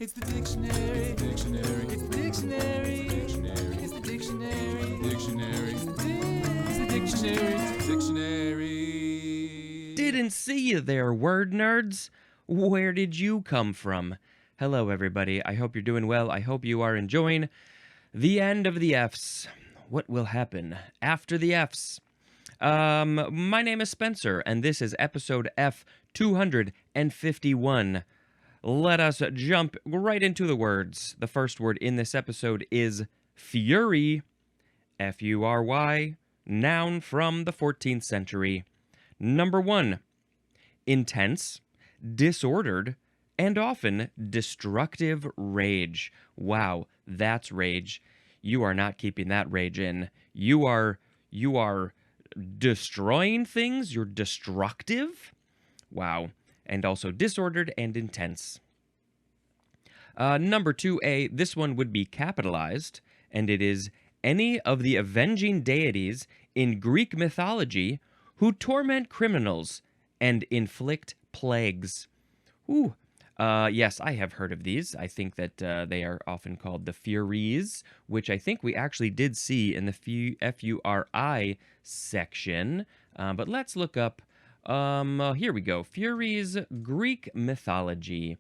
It's the dictionary. It's the dictionary. It's the dictionary. It's the dictionary. Dictionary. It's the dictionary. It's the dictionary. Didn't see you there, word nerds. Where did you come from? Hello, everybody. I hope you're doing well. I hope you are enjoying the end of the Fs. What will happen after the Fs? My name is Spencer, and this is episode F251. Let us jump right into the words. The first word in this episode is fury. F-U-R-Y, noun from the 14th century. Number 1, intense, disordered, and often destructive rage. Wow, that's rage. You are not keeping that rage in. You are destroying things. You're destructive. Wow. And also disordered and intense. Number 2A, this one would be capitalized, and it is any of the avenging deities in Greek mythology who torment criminals and inflict plagues. Ooh, yes, I have heard of these. I think that they are often called the Furies, which I think we actually did see in the F-U-R-I section. But let's look up. Here we go. Furies, Greek mythology.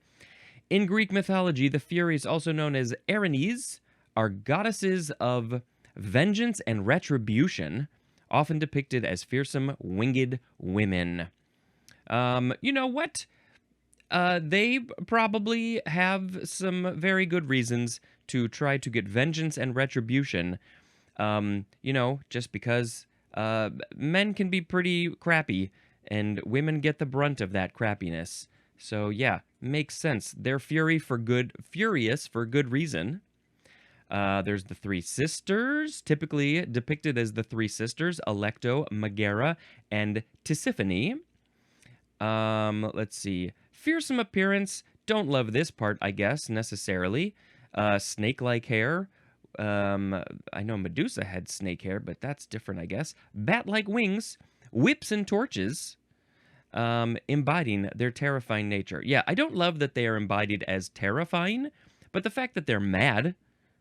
In Greek mythology, the Furies, also known as Erinyes, are goddesses of vengeance and retribution, often depicted as fearsome, winged women. You know what? They probably have some very good reasons to try to get vengeance and retribution. Just because men can be pretty crappy, and women get the brunt of that crappiness. So yeah, makes sense. They're furious for good reason. There's the three sisters, typically depicted as the three sisters, Alecto, Megara, and Tisiphone. Let's see. Fearsome appearance. Don't love this part, I guess, necessarily. Snake-like hair. I know Medusa had snake hair, but that's different, I guess. Bat-like wings. Whips and torches. Embodying their terrifying nature. Yeah, I don't love that they are embodied as terrifying, but the fact that they're mad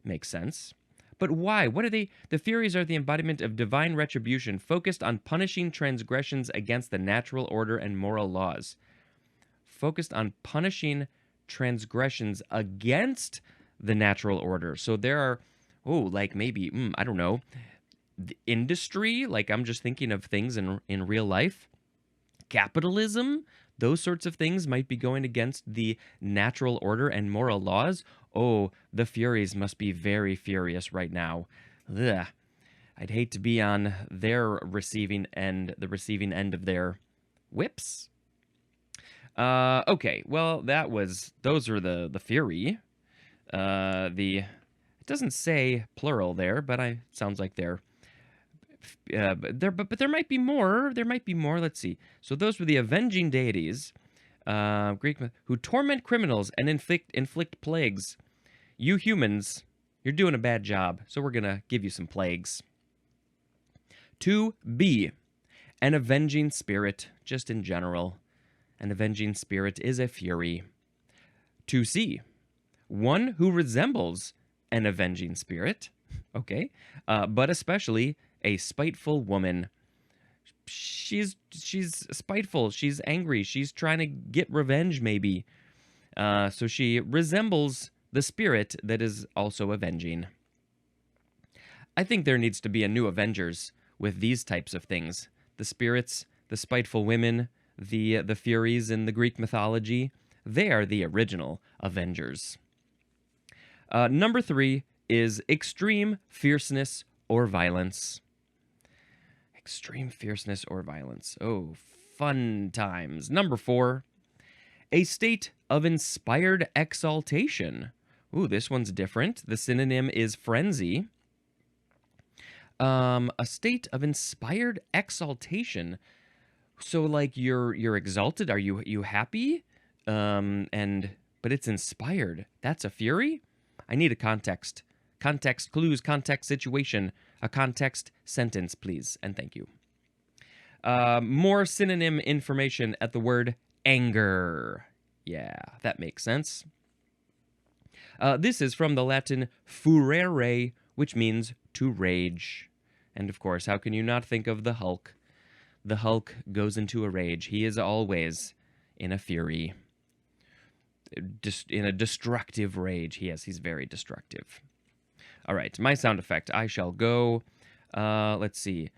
makes sense. But why? What are they? The Furies are the embodiment of divine retribution, focused on punishing transgressions against the natural order and moral laws. Focused on punishing transgressions against the natural order. So there are, maybe, I don't know, the industry, like I'm just thinking of things in real life. Capitalism, those sorts of things might be going against the natural order and moral laws. Oh, the Furies must be very furious right now. Ugh. I'd hate to be on their receiving end, the receiving end of their whips. Okay, well, those are the Fury. It doesn't say plural there, but sounds like they're but there might be more. There might be more. Let's see. So those were the avenging deities, Greek who torment criminals and inflict plagues. You humans, you're doing a bad job, so we're gonna give you some plagues. 2B, an avenging spirit, just in general. An avenging spirit is a fury. 2C, one who resembles an avenging spirit. Okay, but especially a spiteful woman. She's spiteful. She's angry. She's trying to get revenge, maybe. So she resembles the spirit that is also avenging. I think there needs to be a new Avengers with these types of things. The spirits, the spiteful women, the Furies in the Greek mythology. They are the original Avengers. Number 3 is extreme fierceness or violence. Extreme fierceness or violence. Oh, fun times. Number 4, a state of inspired exaltation. Ooh, this one's different. The synonym is frenzy. A state of inspired exaltation. So, like, you're exalted. Are you happy? But it's inspired. That's a fury? I need a context. Context clues, context situation, a context sentence, please, and thank you. More synonym information at the word anger. Yeah, that makes sense. This is from the Latin furere, which means to rage. And of course, how can you not think of the Hulk? The Hulk goes into a rage. He is always in a fury, in a destructive rage. Yes, he's very destructive. All right, my sound effect. I shall go, let's see.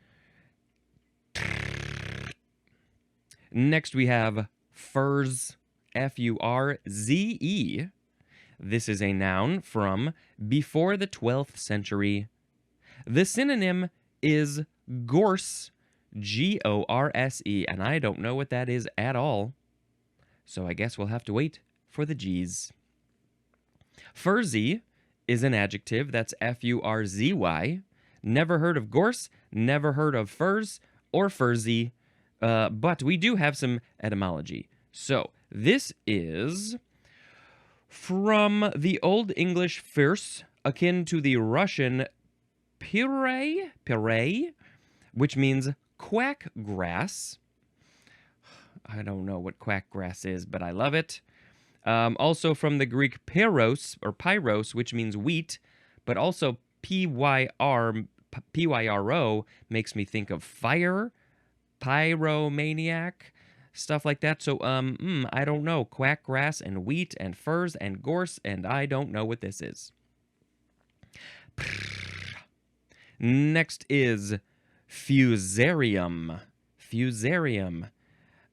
Next we have furze, F-U-R-Z-E. This is a noun from before the 12th century. The synonym is gorse, G-O-R-S-E, and I don't know what that is at all. So I guess we'll have to wait for the G's. Furzy is an adjective. That's F-U-R-Z-Y. Never heard of gorse, never heard of furze or furzy, but we do have some etymology. So this is from the Old English furs, akin to the Russian pire, which means quack grass. I don't know what quack grass is, but I love it. Also from the Greek pyros, which means wheat, but also pyro makes me think of fire, pyromaniac, stuff like that. So, I don't know. Quack grass and wheat and furs and gorse, and I don't know what this is. Next is fusarium. Fusarium.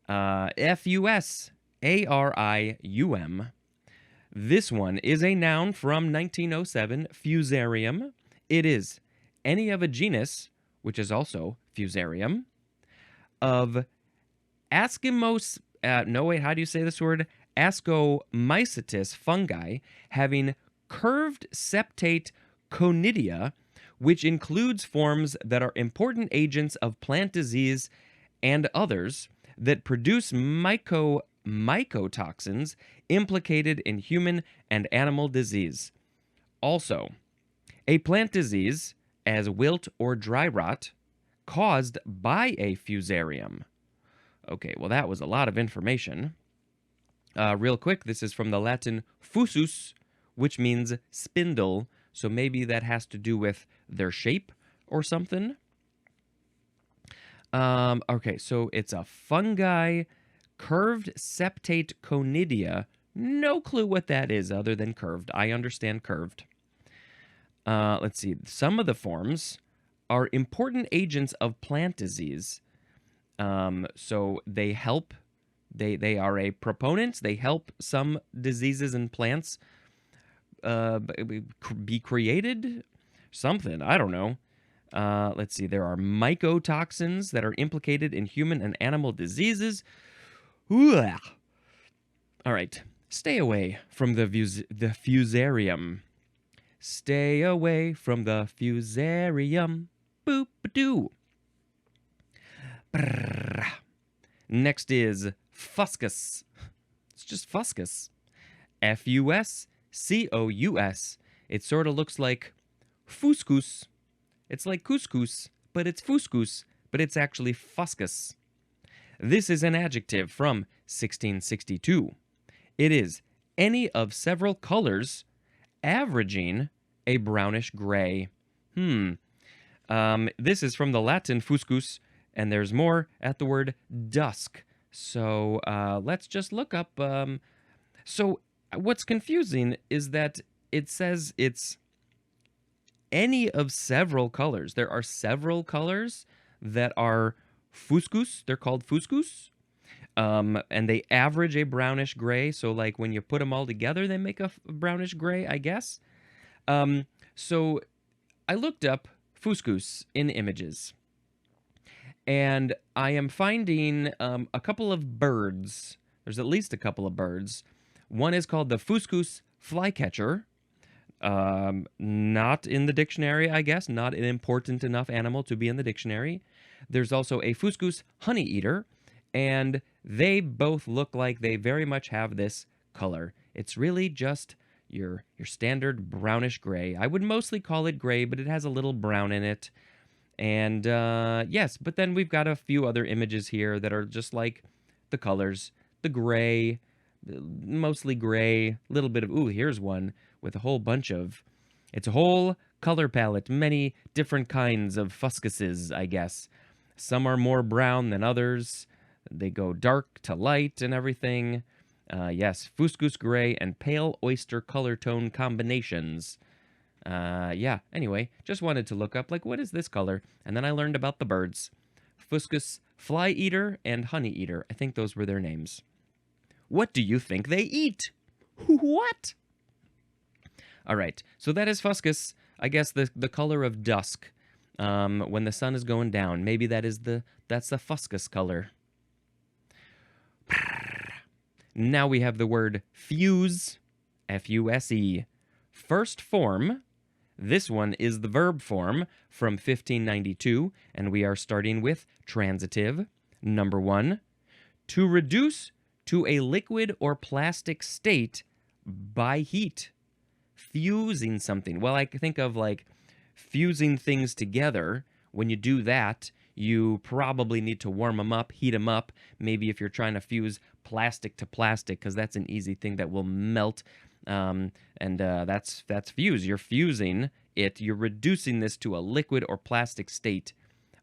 F-U-S-A-R-I-U-M. This one is a noun from 1907, fusarium. It is any of a genus, which is also fusarium, of Ascomycetes, how do you say this word? Ascomycetes fungi having curved septate conidia, which includes forms that are important agents of plant disease and others that produce mycotoxins implicated in human and animal disease. Also, a plant disease, as wilt or dry rot, caused by a fusarium. Okay, well, that was a lot of information. Real quick, this is from the Latin fusus, which means spindle, so maybe that has to do with their shape or something. Okay, so it's a fungi, curved septate conidia. No clue what that is other than curved. I understand curved. Let's see. Some of the forms are important agents of plant disease. So they help. They are a proponent. They help some diseases in plants be created. Something. I don't know. Let's see. There are mycotoxins that are implicated in human and animal diseases. All right. Stay away from the fusarium. Stay away from the fusarium. Boop-a-doo. Next is fuscus. It's just fuscus. F-U-S-C-O-U-S. It sort of looks like fuscus. It's like couscous, but it's fuscus, but it's actually fuscus. This is an adjective from 1662. It is any of several colors averaging a brownish gray. This is from the Latin fuscus, and there's more at the word dusk. So let's just look up. So what's confusing is that it says it's any of several colors. There are several colors that are fuscus. They're called fuscus. And they average a brownish gray. So like when you put them all together, they make a brownish gray, I guess. So I looked up fuscus in images. And I am finding a couple of birds. There's at least a couple of birds. One is called the fuscus flycatcher. Not in the dictionary, I guess. Not an important enough animal to be in the dictionary. There's also a fuscus honeyeater, and they both look like they very much have this color. It's really just your standard brownish gray. I would mostly call it gray, but it has a little brown in it. And yes, but then we've got a few other images here that are just like the colors. The gray, mostly gray, a little bit of, ooh, here's one with a whole bunch of, it's a whole color palette, many different kinds of fuscuses, I guess. Some are more brown than others. They go dark to light and everything. Yes, fuscus gray and pale oyster color tone combinations. Yeah, anyway, just wanted to look up, like, what is this color? And then I learned about the birds. Fuscus fly eater and honey eater. I think those were their names. What do you think they eat? What? All right, so that is fuscus. I guess the color of dusk, when the sun is going down. Maybe that's the fuscus color. Now we have the word fuse, F-U-S-E. First form. This one is the verb form from 1592, and we are starting with transitive. Number 1, to reduce to a liquid or plastic state by heat. Fusing something. Well, I think of like fusing things together. When you do that, you probably need to warm them up, heat them up. Maybe if you're trying to fuse plastic to plastic, because that's an easy thing that will melt. That's fuse. You're fusing it. You're reducing this to a liquid or plastic state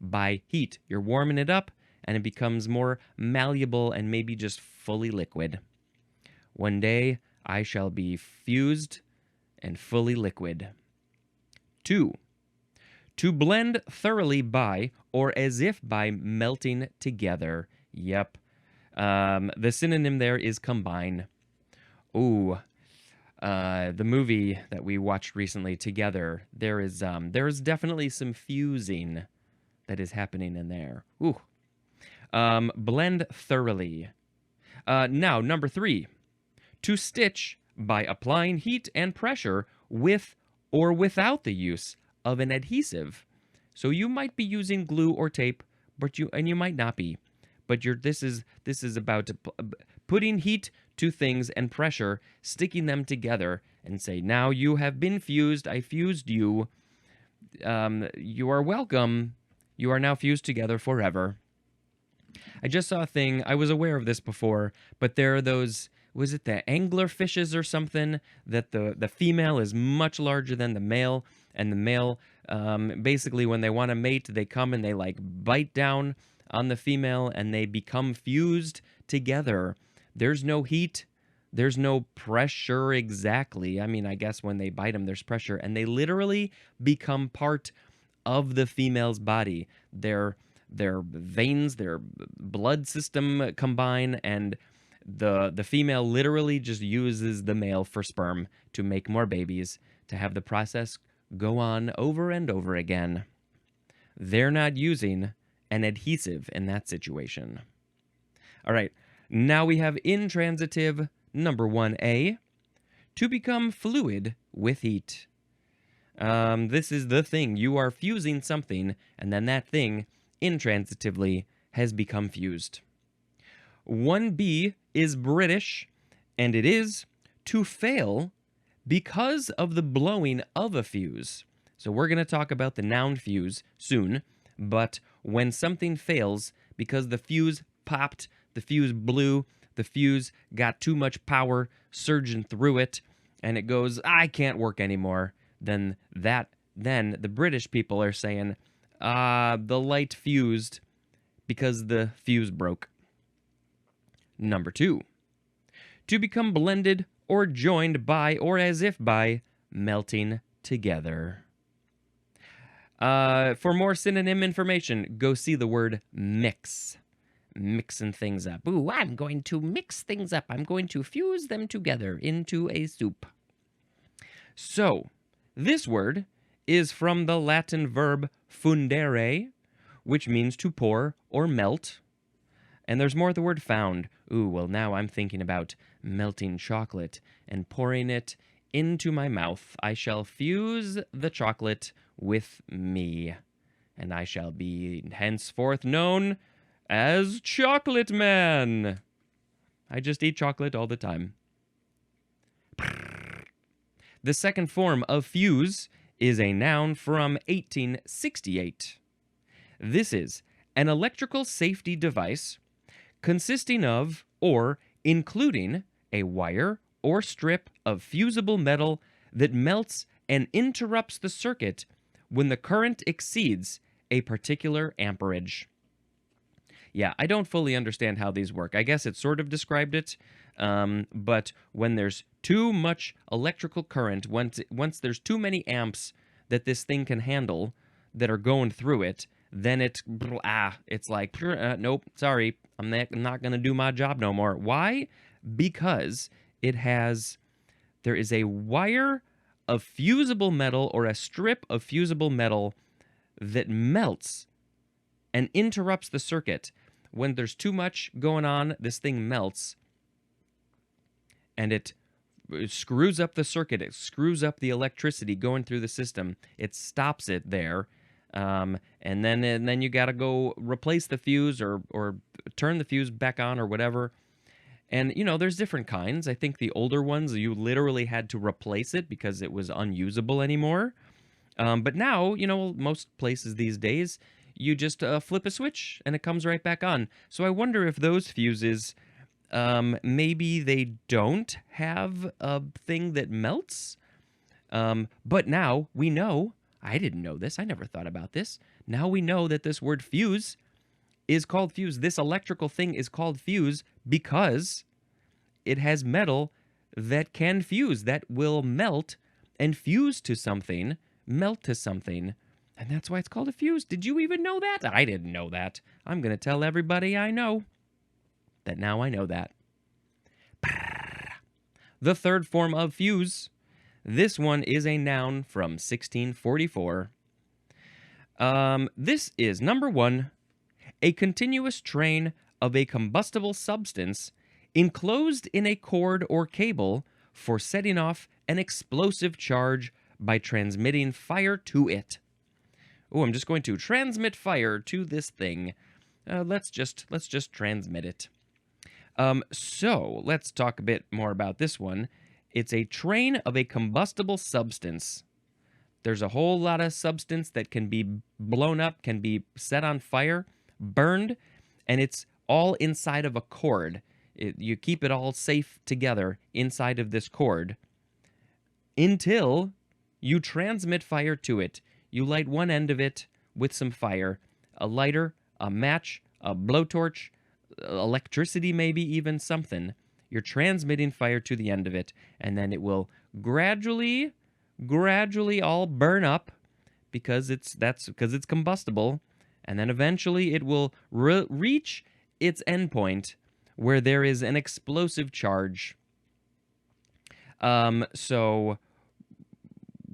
by heat. You're warming it up, and it becomes more malleable and maybe just fully liquid. One day, I shall be fused and fully liquid. 2, to blend thoroughly by or as if by melting together. Yep. The synonym there is combine. Ooh. The movie that we watched recently together, there is definitely some fusing that is happening in there. Ooh. Blend thoroughly. Now, number 3, to stitch by applying heat and pressure with or without the use of an adhesive. So you might be using glue or tape, but you might not be. But this is about putting heat to things and pressure, sticking them together, and say, now you have been fused. I fused you. You are welcome. You are now fused together forever. I just saw a thing. I was aware of this before, but there are those. Was it the angler fishes or something, that the female is much larger than the male, and the male, basically when they want to mate, they come and they like bite down on the female and they become fused together. There's no heat, there's no pressure exactly. I mean, I guess when they bite them, there's pressure, and they literally become part of the female's body. Their veins, their blood system combine, and the female literally just uses the male for sperm to make more babies, to have the process go on over and over again. They're not using an adhesive in that situation. All right, now we have intransitive number 1A, to become fluid with heat. This is the thing. You are fusing something, and then that thing, intransitively, has become fused. 1B is British, and it is to fail because of the blowing of a fuse. So we're going to talk about the noun fuse soon, but when something fails because the fuse popped, the fuse blew, the fuse got too much power surging through it, and it goes, I can't work anymore, then the British people are saying, the light fused because the fuse broke. Number 2, to become blended or joined by or as if by melting together. For more synonym information, go see the word mix. Mixing things up. Ooh, I'm going to mix things up. I'm going to fuse them together into a soup. So, this word is from the Latin verb fundere, which means to pour or melt. And there's more of the word found. Ooh, well, now I'm thinking about melting chocolate and pouring it into my mouth. I shall fuse the chocolate with me, and I shall be henceforth known as Chocolate Man. I just eat chocolate all the time. The second form of fuse is a noun from 1868. This is an electrical safety device consisting of or including a wire or strip of fusible metal that melts and interrupts the circuit when the current exceeds a particular amperage. Yeah, I don't fully understand how these work. I guess it sort of described it, but when there's too much electrical current, once there's too many amps that this thing can handle that are going through it, then it's like, nope, sorry, I'm not going to do my job no more. Why? Because there is a wire of fusible metal or a strip of fusible metal that melts and interrupts the circuit. When there's too much going on, this thing melts and it screws up the circuit. It screws up the electricity going through the system. It stops it there. And then you got to go replace the fuse or turn the fuse back on or whatever. And, there's different kinds. I think the older ones, you literally had to replace it because it was unusable anymore. But now, most places these days, you just flip a switch and it comes right back on. So I wonder if those fuses, maybe they don't have a thing that melts. But now we know, I didn't know this, I never thought about this. Now we know that this word fuse is called fuse. This electrical thing is called fuse because it has metal that can fuse, that will melt and fuse to something, melt to something. And that's why it's called a fuse. Did you even know that? I didn't know that. I'm going to tell everybody I know that now I know that. The third form of fuse. This one is a noun from 1644. This is number 1, a continuous train of a combustible substance enclosed in a cord or cable for setting off an explosive charge by transmitting fire to it. Oh, I'm just going to transmit fire to this thing. Let's just transmit it. So let's talk a bit more about this one. It's a train of a combustible substance. There's a whole lot of substance that can be blown up, can be set on fire, burned, and it's all inside of a cord. You keep it all safe together inside of this cord until you transmit fire to it. You light one end of it with some fire, a lighter, a match, a blowtorch, electricity, maybe even something. You're transmitting fire to the end of it, and then it will gradually all burn up because it's combustible, and then eventually it will reach its endpoint where there is an explosive charge.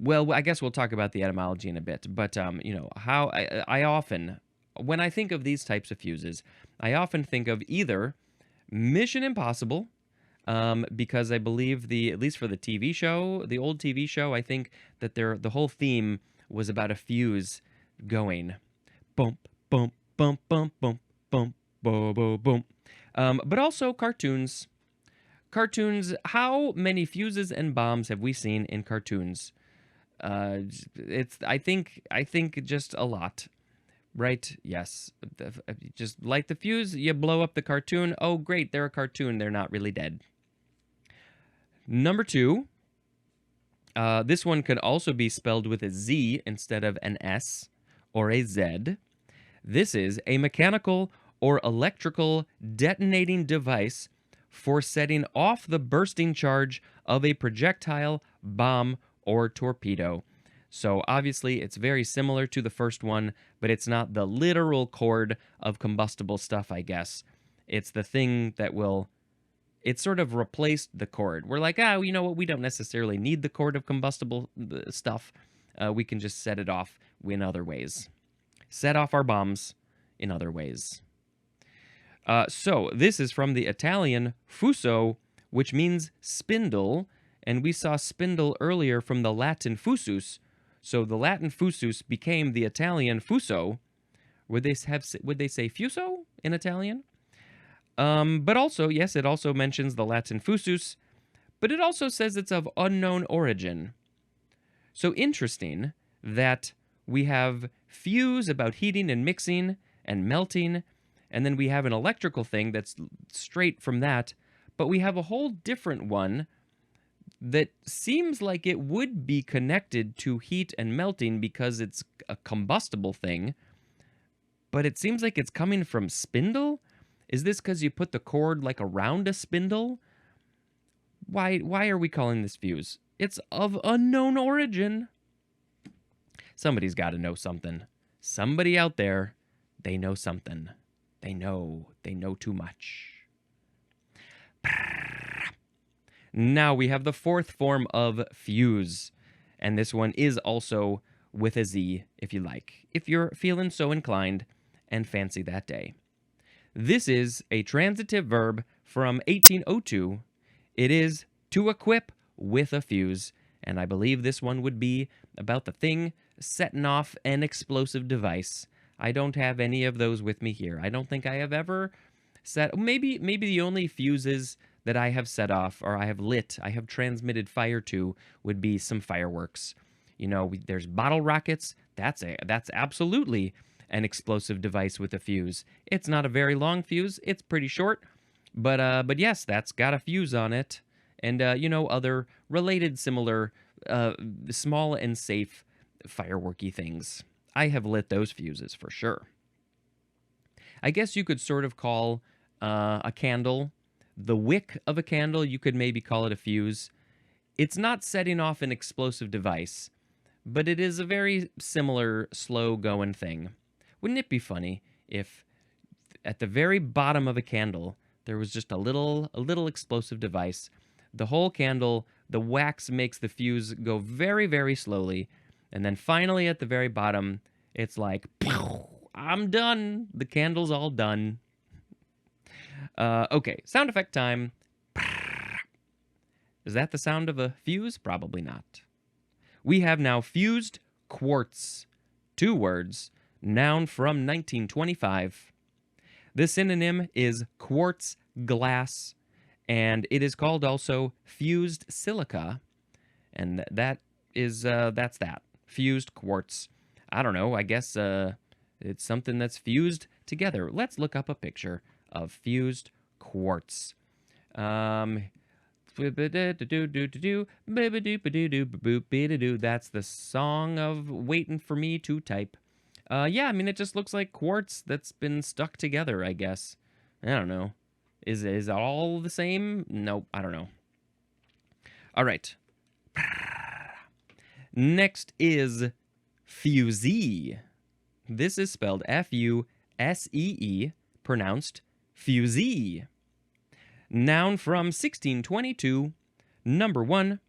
Well, I guess we'll talk about the etymology in a bit, but how I often, when I think of these types of fuses, I often think of either Mission Impossible, because I believe at least for the TV show, the old TV show, I think that the whole theme was about a fuse going, bump, bump, bump, bump, bump, bump, boom, boom, boom. But also cartoons. Cartoons. How many fuses and bombs have we seen in cartoons? I think just a lot, right? Yes. Just light the fuse, you blow up the cartoon. Oh, great, they're a cartoon. They're not really dead. Number 2. This one could also be spelled with a Z instead of an S or a Z. This is a mechanical or electrical detonating device for setting off the bursting charge of a projectile, bomb, or torpedo. So obviously it's very similar to the first one, but it's not the literal cord of combustible stuff, I guess. It's the thing that it sort of replaced the cord. We're like, you know what, we don't necessarily need the cord of combustible stuff. We can just set it off in other ways. Set off our bombs in other ways. So this is from the Italian fuso, which means spindle, and we saw spindle earlier from the Latin fusus. So the Latin fusus became the Italian fuso. Would they say fuso in Italian? But also, yes, it also mentions the Latin fusus, but it also says it's of unknown origin. So interesting that we have fuse about heating and mixing and melting, and then we have an electrical thing that's straight from that, But we have a whole different one that seems like it would be connected to heat and melting because it's a combustible thing, but it seems like it's coming from spindle. Is this because you put the cord like around a spindle? Why are we calling this fuse? It's of unknown origin. Somebody's got to know something. Somebody out there, they know something. They know too much. Now we have the fourth form of fuse, and this one is also with a Z, if you like, if you're feeling so inclined and fancy that day. This is a transitive verb from 1802. It is to equip with a fuse, and I believe this one would be about the thing setting off an explosive device. I don't have any of those with me here. I don't think I have ever set... Maybe the only fuses that I have set off, or I have transmitted fire to, would be some fireworks. You know, there's bottle rockets. That's absolutely an explosive device with a fuse. It's not a very long fuse. It's pretty short. But yes, that's got a fuse on it. And, other related similar small and safe fireworky things. I have lit those fuses for sure. I guess you could sort of call a candle, the wick of a candle, you could maybe call it a fuse. It's not setting off an explosive device, but it is a very similar slow-going thing. Wouldn't it be funny if at the very bottom of a candle there was just a little explosive device? The whole candle, the wax makes the fuse go very, very slowly, and then finally at the very bottom, it's like, I'm done. The candle's all done. Okay, sound effect time. Is that the sound of a fuse? Probably not. We have now fused quartz. 2 words. Noun from 1925. The synonym is quartz glass, and it is called also fused silica, and that's that. Fused quartz. I don't know, I guess it's something that's fused together. Let's look up a picture of fused quartz. That's the song of waiting for me to type. Yeah, I mean, it just looks like quartz that's been stuck together, I guess. I don't know. Is it all the same? Nope, I don't know. All right. Next is fusee. This is spelled F-U-S-E-E, pronounced fusee. Noun from 1622. Number 1,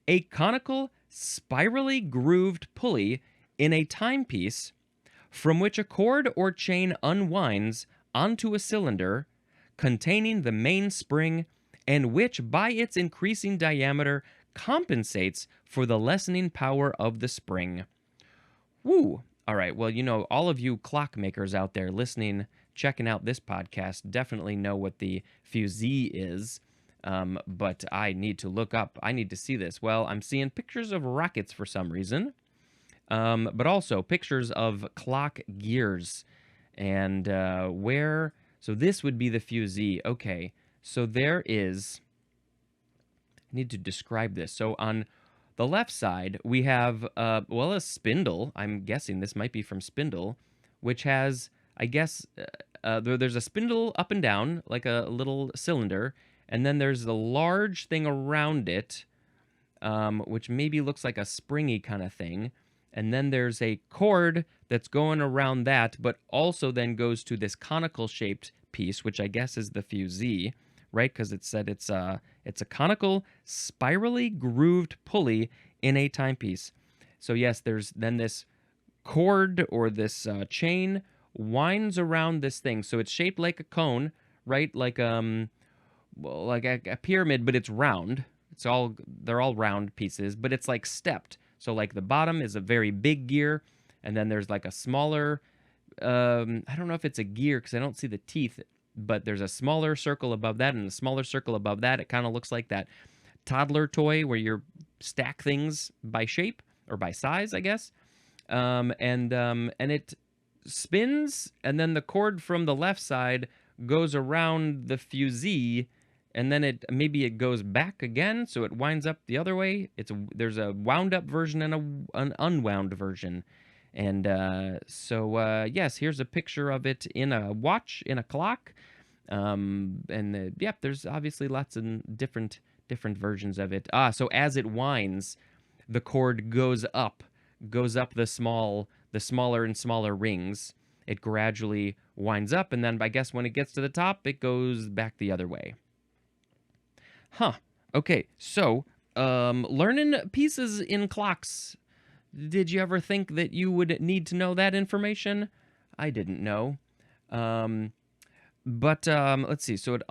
a conical, spirally grooved pulley in a timepiece from which a cord or chain unwinds onto a cylinder containing the mainspring and which, by its increasing diameter, compensates for the lessening power of the spring. Woo! All right, well, all of you clockmakers out there listening, checking out this podcast, definitely know what the fusee is, but I need to look up. I need to see this. Well, I'm seeing pictures of rockets for some reason, but also pictures of clock gears. And so this would be the fusee. Okay, so there is... I need to describe this. So on the left side, we have, a spindle. I'm guessing this might be from spindle, which has, I guess, there's a spindle up and down, like a little cylinder, and then there's a large thing around it, which maybe looks like a springy kind of thing, and then there's a cord that's going around that, but also then goes to this conical-shaped piece, which I guess is the fusee, right? Because it said it's a conical, spirally grooved pulley in a timepiece. So yes, there's then this cord or this chain winds around this thing. So it's shaped like a cone, right? Like a pyramid, but it's round. They're all round pieces, but it's like stepped. So like the bottom is a very big gear, and then there's like a smaller, I don't know if it's a gear because I don't see the teeth, but there's a smaller circle above that and a smaller circle above that. It kind of looks like that toddler toy where you stack things by shape or by size, I guess. And it spins, and then the cord from the left side goes around the fusee, and then maybe it goes back again, so it winds up the other way. There's a wound up version and an unwound version. And yes, here's a picture of it in a watch, in a clock. There's obviously lots of different versions of it. So as it winds, the cord goes up the smaller and smaller rings. It gradually winds up, and then I guess when it gets to the top, it goes back the other way. Huh. Okay, so learning pieces in clocks. Did you ever think that you would need to know that information? I didn't know. Let's see. So it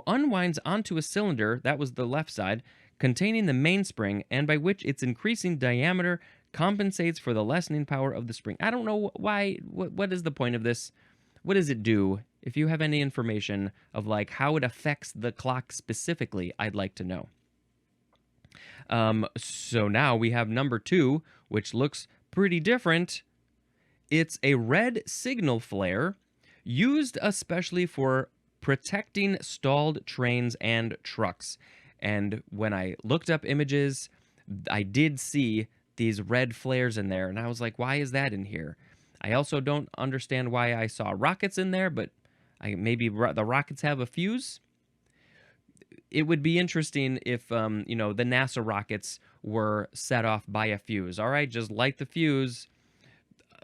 unwinds onto a cylinder, that was the left side, containing the mainspring, and by which its increasing diameter compensates for the lessening power of the spring. I don't know why. What is the point of this? What does it do? If you have any information of like how it affects the clock specifically, I'd like to know. So now we have number 2, which looks pretty different. It's a red signal flare used especially for protecting stalled trains and trucks. And when I looked up images, I did see these red flares in there, and I was like, why is that in here? I also don't understand why I saw rockets in there, but maybe the rockets have a fuse. It would be interesting if, the NASA rockets were set off by a fuse. All right, just light the fuse,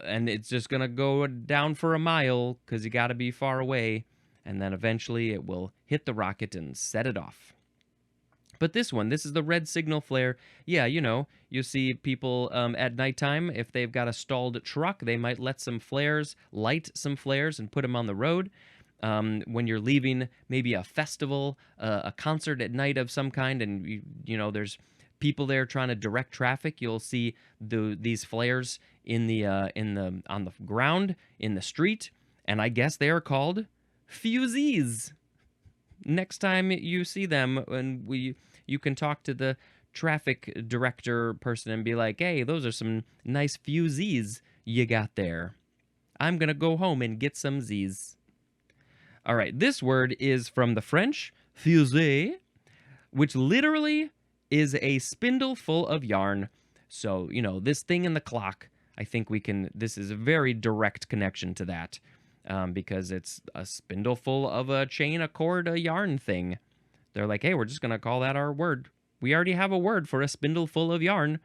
and it's just going to go down for a mile because you got to be far away, and then eventually it will hit the rocket and set it off. But this is the red signal flare. Yeah, you see people at nighttime, if they've got a stalled truck, they might light some flares, and put them on the road. When you're leaving maybe a festival, a concert at night of some kind, and there's people there trying to direct traffic, you'll see these flares on the ground in the street, and I guess they are called fusees. Next time you see them, and you can talk to the traffic director person and be like, hey, those are some nice fusees you got there. I'm gonna go home and get some Z's. All right, this word is from the French fuser, which literally is a spindle full of yarn. So, this thing in the clock, I think this is a very direct connection to that, because it's a spindle full of a chain, a cord, a yarn thing. They're like, hey, we're just going to call that our word. We already have a word for a spindle full of yarn.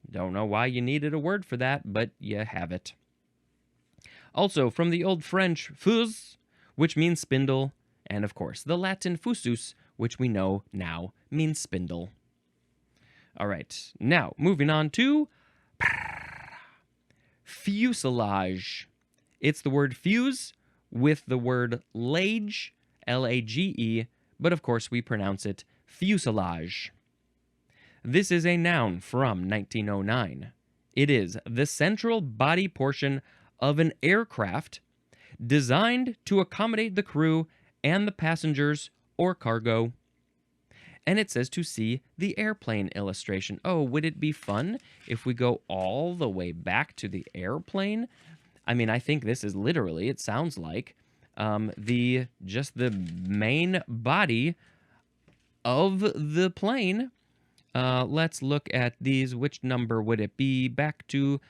Don't know why you needed a word for that, but you have it. Also, from the old French fus, which means spindle, and of course, the Latin fusus, which we know now means spindle. All right, now moving on to fusilage. It's the word fuse with the word lage, L-A-G-E, but of course we pronounce it fusilage. This is a noun from 1909. It is the central body portion of an aircraft designed to accommodate the crew and the passengers or cargo. And it says to see the airplane illustration. Oh, would it be fun if we go all the way back to the airplane? I mean, I think this is literally, it sounds like, the main body of the plane. Let's look at these. Which number would it be? Back to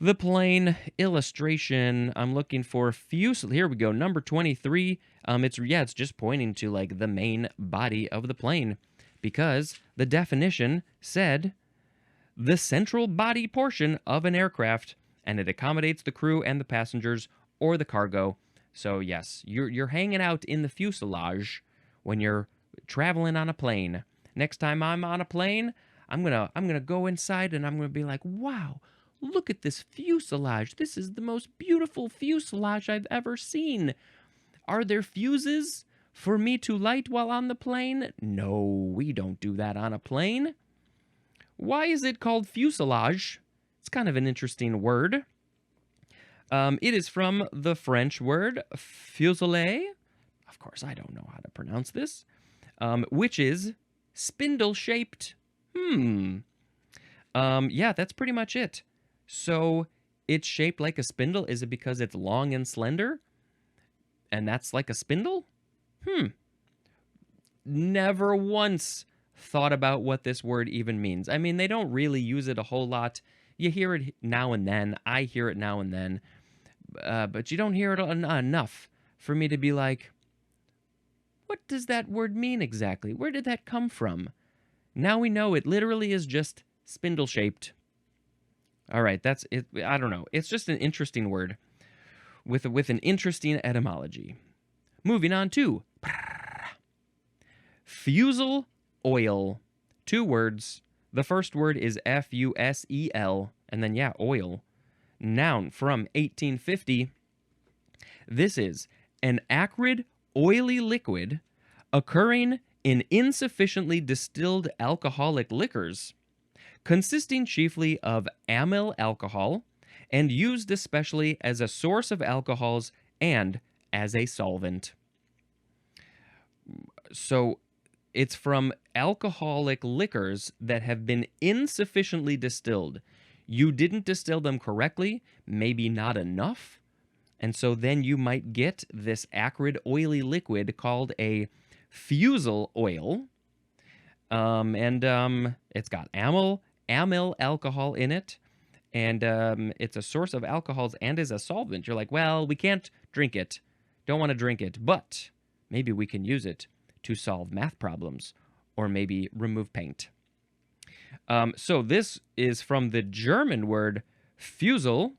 the plane illustration. I'm looking for fuselage. Here we go. Number 23. It's just pointing to like the main body of the plane, because the definition said the central body portion of an aircraft, and it accommodates the crew and the passengers or the cargo. So yes, you're hanging out in the fuselage when you're traveling on a plane. Next time I'm on a plane, I'm gonna go inside and I'm gonna be like, wow, look at this fuselage. This is the most beautiful fuselage I've ever seen. Are there fuses for me to light while on the plane? No, we don't do that on a plane. Why is it called fuselage? It's kind of an interesting word. It is from the French word fuselage. Of course, I don't know how to pronounce this. Which is spindle-shaped. Yeah, that's pretty much it. So it's shaped like a spindle. Is it because it's long and slender? And that's like a spindle? never once thought about what this word even means. I mean, they don't really use it a whole lot. You hear it now and then. I hear it now and then. But you don't hear it enough for me to be like, what does that word mean exactly? Where did that come from? Now we know it literally is just spindle-shaped. All right, that's it. I don't know. It's just an interesting word with an interesting etymology. Moving on to fusel oil. 2 words. The first word is F-U-S-E-L, and then, yeah, oil. Noun from 1850. This is an acrid, oily liquid occurring in insufficiently distilled alcoholic liquors, consisting chiefly of amyl alcohol and used especially as a source of alcohols and as a solvent. So it's from alcoholic liquors that have been insufficiently distilled. You didn't distill them correctly, maybe not enough, and so then you might get this acrid, oily liquid called a fusel oil. It's got amyl alcohol in it, and it's a source of alcohols and is a solvent. You're like, well, we can't drink it. Don't want to drink it, but maybe we can use it to solve math problems or maybe remove paint. So this is from the German word fusel,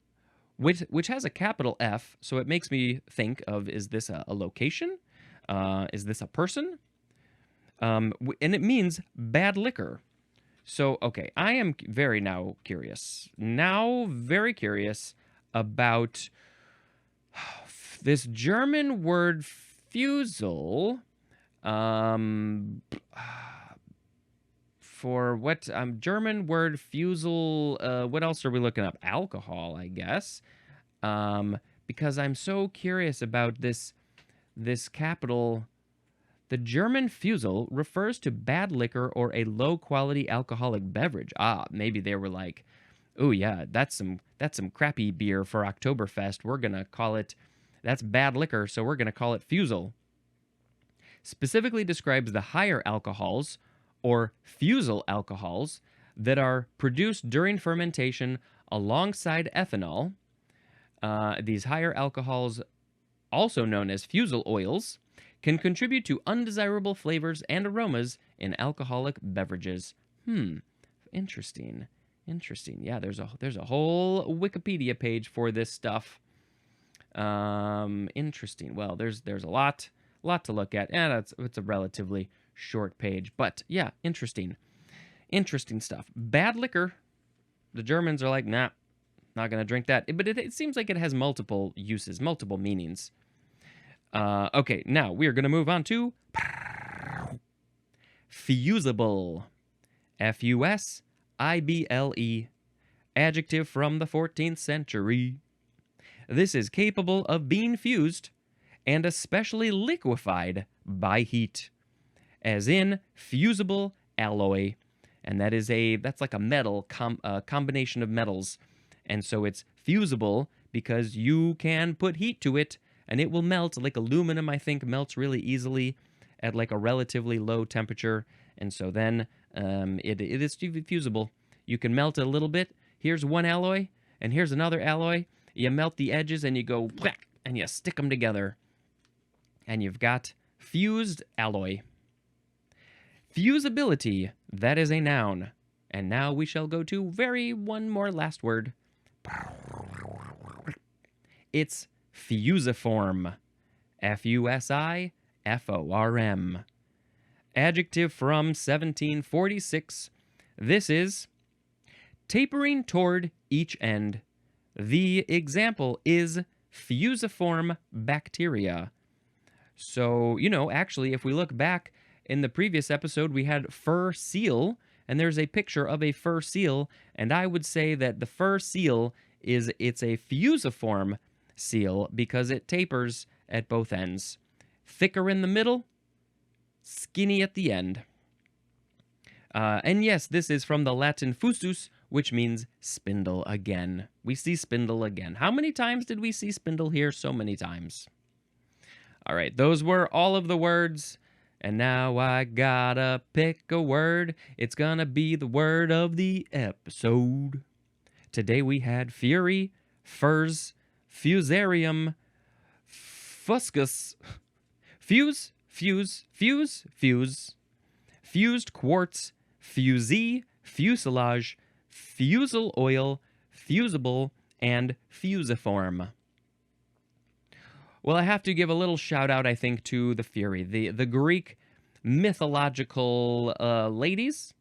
which has a capital F, so it makes me think of, is this a location? Is this a person? And it means bad liquor. So, okay, I am very curious about this German word fusel. For what German word fusel, what else are we looking up? Alcohol, I guess. Because I'm so curious about this capital. The German fusel refers to bad liquor or a low-quality alcoholic beverage. Maybe they were like, oh yeah, that's some crappy beer for Oktoberfest. We're gonna call it, that's bad liquor, so we're gonna call it fusel. Specifically describes the higher alcohols, or fusel alcohols, that are produced during fermentation alongside ethanol. These higher alcohols, also known as fusel oils, can contribute to undesirable flavors and aromas in alcoholic beverages. Interesting. Yeah, there's a whole Wikipedia page for this stuff. Interesting. Well, there's a lot to look at, and it's a relatively short page, but yeah, interesting stuff. Bad liquor. The Germans are like, nah, not gonna drink that. But it seems like it has multiple uses, multiple meanings. Okay, now we are gonna move on to fusible. F-U-S-I-B-L-E. Adjective from the 14th century. This is capable of being fused and especially liquefied by heat, as in fusible alloy. And that's like a metal, combination of metals. And so it's fusible because you can put heat to it and it will melt. Like aluminum, I think, melts really easily at like a relatively low temperature. And so then it is fusible. You can melt it a little bit. Here's one alloy and here's another alloy. You melt the edges and you go whack and you stick them together. And you've got fused alloy. Fusibility, that is a noun. And now we shall go to one more last word. It's fusiform. F-U-S-I-F-O-R-M. Adjective from 1746. This is tapering toward each end. The example is fusiform bacteria. So, actually, if we look back in the previous episode, we had fur seal, and there's a picture of a fur seal, and I would say that the fur seal it's a fusiform seal because it tapers at both ends. Thicker in the middle, skinny at the end. And yes, this is from the Latin fusus, which means spindle again. We see spindle again. How many times did we see spindle here? So many times. All right, those were all of the words And now I gotta pick a word. It's gonna be the word of the episode. Today we had fury, furs, fusarium, fuscus, fused quartz, fusee, fusilage, fusel oil, fusible, and fusiform. Well, I have to give a little shout out, I think, to the Fury, the Greek mythological ladies,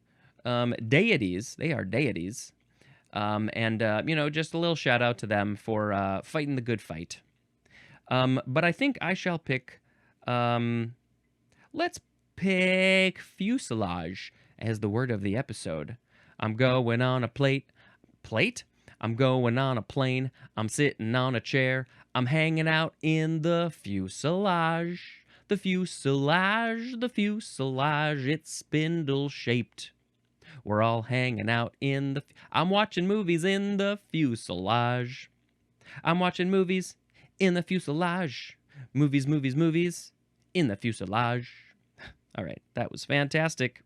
deities. They are deities. Just a little shout out to them for fighting the good fight. But I think I shall pick, let's pick fusilage as the word of the episode. I'm going on a plate? I'm going on a plane. I'm sitting on a chair. I'm hanging out in the fusilage. The fusilage, it's spindle shaped. We're all hanging out in the. I'm watching movies in the fusilage. I'm watching movies in the fusilage. Movies in the fusilage. All right, that was fantastic.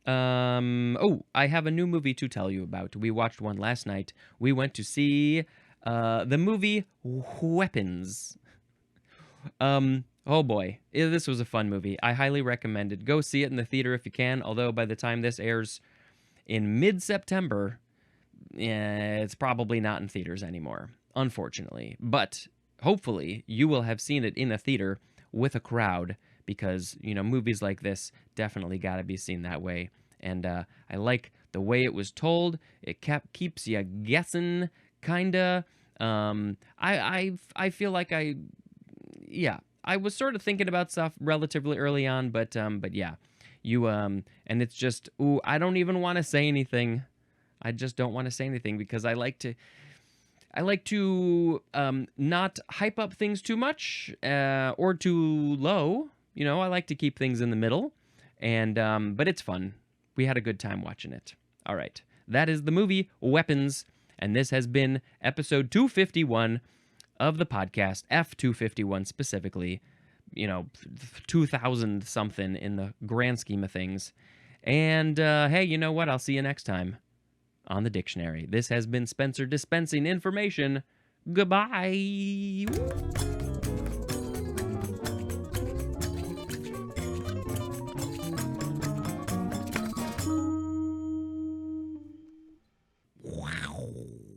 I have a new movie to tell you about. We watched one last night. We went to see the movie Weapons. Oh boy, this was a fun movie. I highly recommend it. Go see it in the theater if you can, although by the time this airs in mid-September, it's probably not in theaters anymore, unfortunately. But hopefully you will have seen it in a theater with a crowd, because, movies like this definitely got to be seen that way. And I like the way it was told. It keeps you guessing, kinda. I feel like I was sort of thinking about stuff relatively early on, but yeah, and it's just, I don't even want to say anything. I just don't want to say anything because I like to not hype up things too much or too low. I like to keep things in the middle, and but it's fun. We had a good time watching it. All right, that is the movie Weapons, and this has been episode 251 of the podcast, F251 specifically. 2,000 something in the grand scheme of things. And hey, you know what? I'll see you next time on the dictionary. This has been Spencer dispensing information. Goodbye.